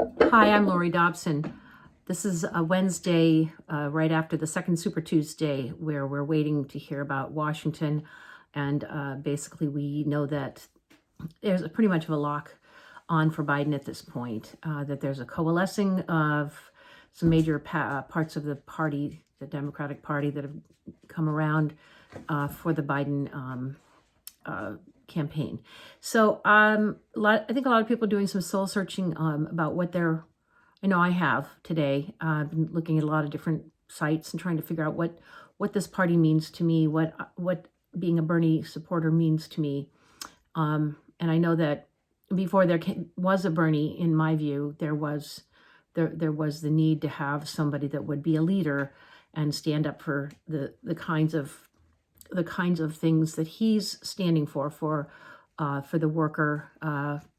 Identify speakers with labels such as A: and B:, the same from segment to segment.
A: Hi, I'm Lori Dobson. This is a Wednesday, right after the second Super Tuesday, where we're waiting to hear about Washington. And basically, we know that there's pretty much of a lock on for Biden at this point, that there's a coalescing of some major parts of the party, the Democratic Party, that have come around for the Biden campaign. So I think a lot of people are doing some soul searching about what they're, I know I have today. I've been looking at a lot of different sites and trying to figure out what this party means to me, what being a Bernie supporter means to me. And I know that before was a Bernie, in my view, there was the need to have somebody that would be a leader and stand up for the kinds of things that he's standing for the worker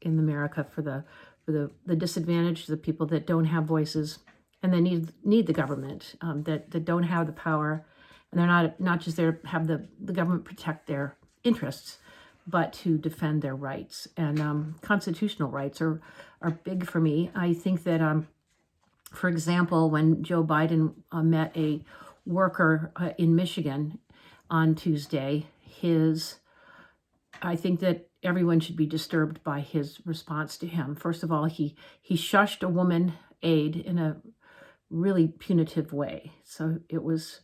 A: in America, for the disadvantaged, the people that don't have voices and they need the government, that don't have the power, and they're not just there to have the government protect their interests, but to defend their rights. And constitutional rights are big for me. I think that, for example, when Joe Biden met a worker in Michigan on Tuesday, I think that everyone should be disturbed by his response to him. First of all, he shushed a woman aide in a really punitive way. So it was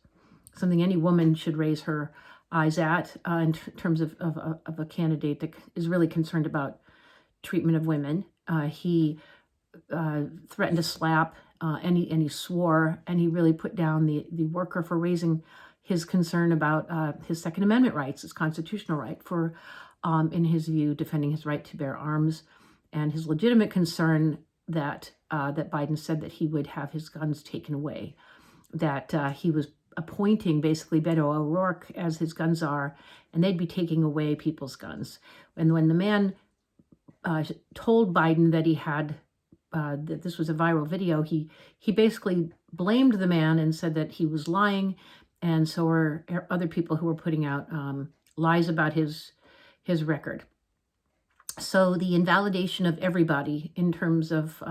A: something any woman should raise her eyes at in terms of a candidate that is really concerned about treatment of women. He threatened to slap, and he swore, and he really put down the worker for raising his concern about his Second Amendment rights, his constitutional right for, in his view, defending his right to bear arms, and his legitimate concern that Biden said that he would have his guns taken away, that he was appointing basically Beto O'Rourke as his gun czar, and they'd be taking away people's guns. And when the man told Biden that he had, that this was a viral video, he basically blamed the man and said that he was lying, and so were other people who were putting out lies about his record. So the invalidation of everybody in terms of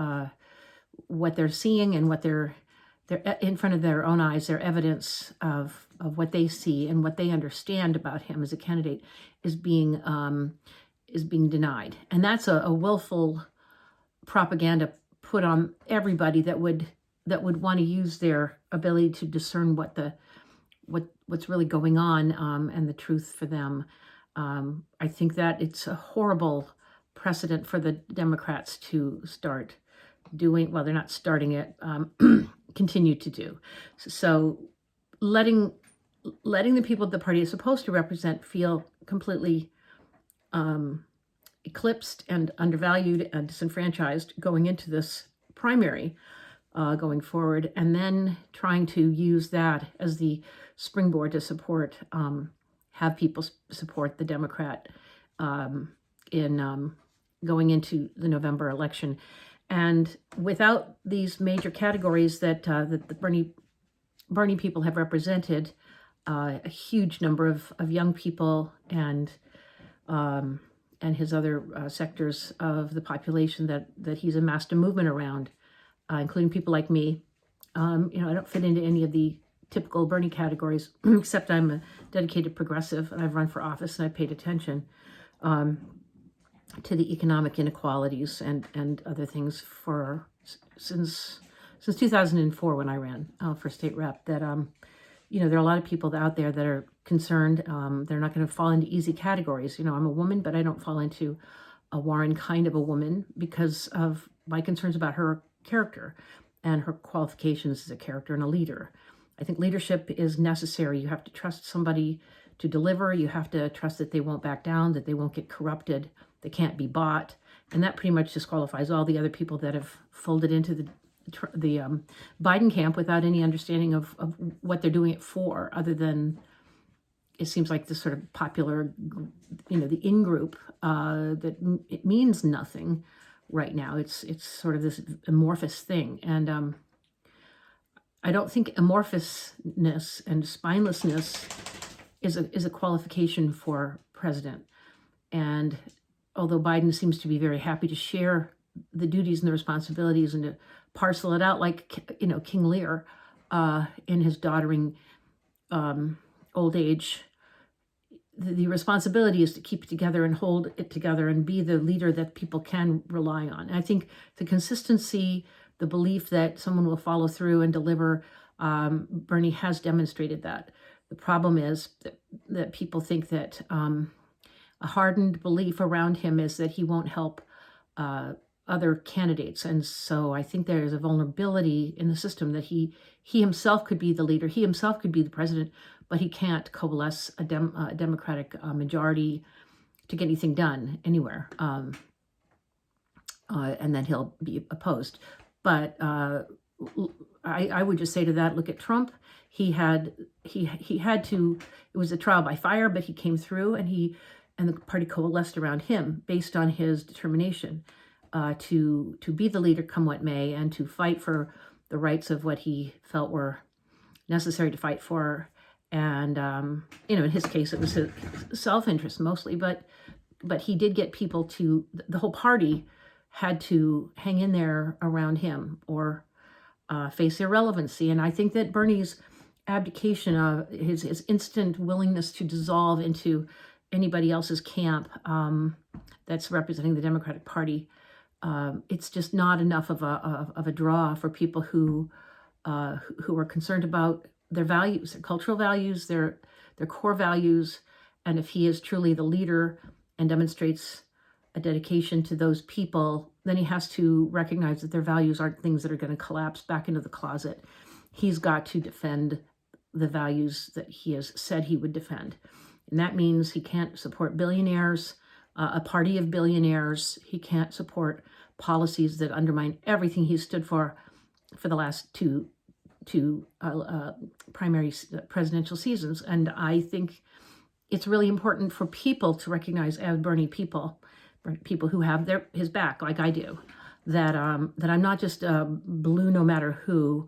A: what they're seeing and what they're in front of their own eyes, their evidence of what they see and what they understand about him as a candidate is being denied. And that's a willful propaganda put on everybody that would want to use their ability to discern what's really going on, and the truth for them. I think that it's a horrible precedent for the Democrats to start doing. Well, they're not starting it. Continue to do so, letting the people the party is supposed to represent feel completely eclipsed and undervalued and disenfranchised going into this primary, going forward, and then trying to use that as the springboard to support, have people support the Democrat in going into the November election. And without these major categories that the Bernie people have represented, a huge number of young people and his other sectors of the population that he's amassed a movement around, including people like me. I don't fit into any of the typical Bernie categories, except I'm a dedicated progressive, and I've run for office, and I paid attention to the economic inequalities and other things since 2004, when I ran for state rep. That there are a lot of people out there that are concerned. They're not going to fall into easy categories. I'm a woman, but I don't fall into a Warren kind of a woman because of my concerns about her character and her qualifications as a character and a leader. I think leadership is necessary. You have to trust somebody to deliver. You have to trust that they won't back down, that they won't get corrupted, they can't be bought. And that pretty much disqualifies all the other people that have folded into the Biden camp without any understanding of what they're doing it for, other than it seems like this sort of popular, the in-group, that it means nothing right now. It's sort of this amorphous thing. And I don't think amorphousness and spinelessness is a qualification for president. And although Biden seems to be very happy to share the duties and the responsibilities and to parcel it out like, King Lear in his doddering old age. The responsibility is to keep it together and hold it together and be the leader that people can rely on. And I think the consistency, the belief that someone will follow through and deliver, Bernie has demonstrated that. The problem is that people think that a hardened belief around him is that he won't help other candidates. And so I think there is a vulnerability in the system that he himself could be the leader, he himself could be the president, but he can't coalesce a Democratic majority to get anything done anywhere. And then he'll be opposed. But I would just say to that, look at Trump. He had to, it was a trial by fire, but he came through, and the party coalesced around him based on his determination to be the leader come what may, and to fight for the rights of what he felt were necessary to fight for. And in his case, it was his self-interest mostly, but he did get people to, the whole party had to hang in there around him or face irrelevancy. And I think that Bernie's abdication, his instant willingness to dissolve into anybody else's camp that's representing the Democratic Party, it's just not enough of a draw for people who are concerned about their values, their cultural values, their core values. And if he is truly the leader and demonstrates a dedication to those people, then he has to recognize that their values aren't things that are going to collapse back into the closet. He's got to defend the values that he has said he would defend. And that means he can't support billionaires, a party of billionaires. He can't support policies that undermine everything he stood for the last two primary presidential seasons. And I think it's really important for people to recognize, as Bernie people who have his back, like I do, that I'm not just blue no matter who.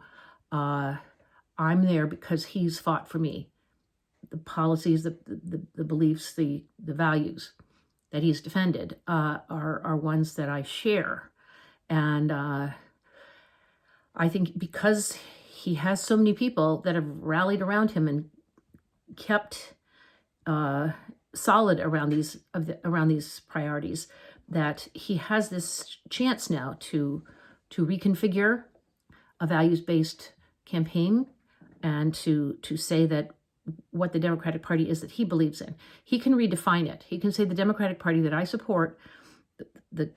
A: I'm there because he's fought for me. The policies, the beliefs, the values that he's defended are ones that I share. And I think because he has so many people that have rallied around him and kept solid around these priorities, that he has this chance now to reconfigure a values-based campaign and to say that what the Democratic Party is that he believes in. He can redefine it. He can say the Democratic Party that I support, the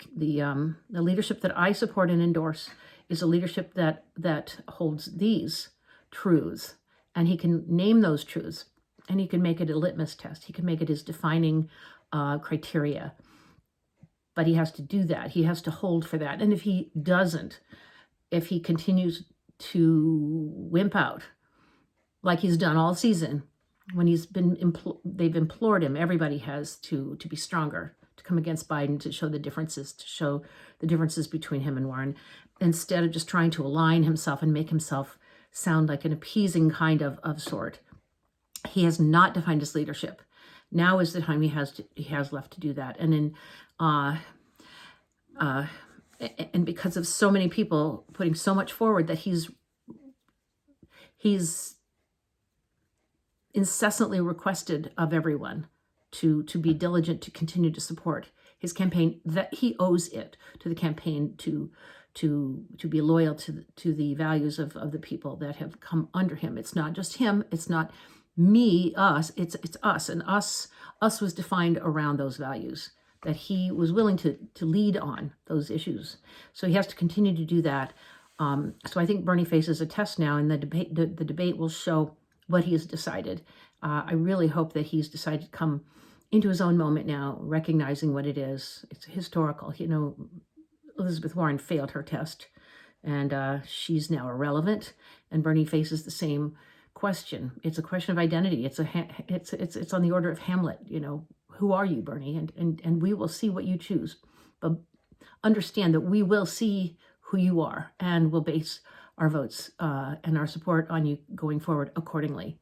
A: leadership that I support and endorse, is a leadership that holds these truths, and he can name those truths, and he can make it a litmus test. He can make it his defining criteria. But he has to do that. He has to hold for that. And if he doesn't, if he continues to wimp out like he's done all season, when they've implored him, everybody has to be stronger, to come against Biden, to show the differences between him and Warren, instead of just trying to align himself and make himself sound like an appeasing kind of sort. He has not defined his leadership. Now is the time he has left to do that. And and because of so many people putting so much forward, that he's incessantly requested of everyone to be diligent, to continue to support his campaign, that he owes it to the campaign to be loyal to the values of the people that have come under him. It's not just him. It's not me, us. It's us. And us was defined around those values, that he was willing to lead on those issues. So he has to continue to do that. So I think Bernie faces a test now, and the debate will show what he has decided. I really hope that he's decided to come into his own moment now, recognizing what it is. It's historical. Elizabeth Warren failed her test, and she's now irrelevant. And Bernie faces the same question. It's a question of identity. It's on the order of Hamlet. Who are you, Bernie? And we will see what you choose. But understand that we will see who you are, and we'll base our votes and our support on you going forward accordingly.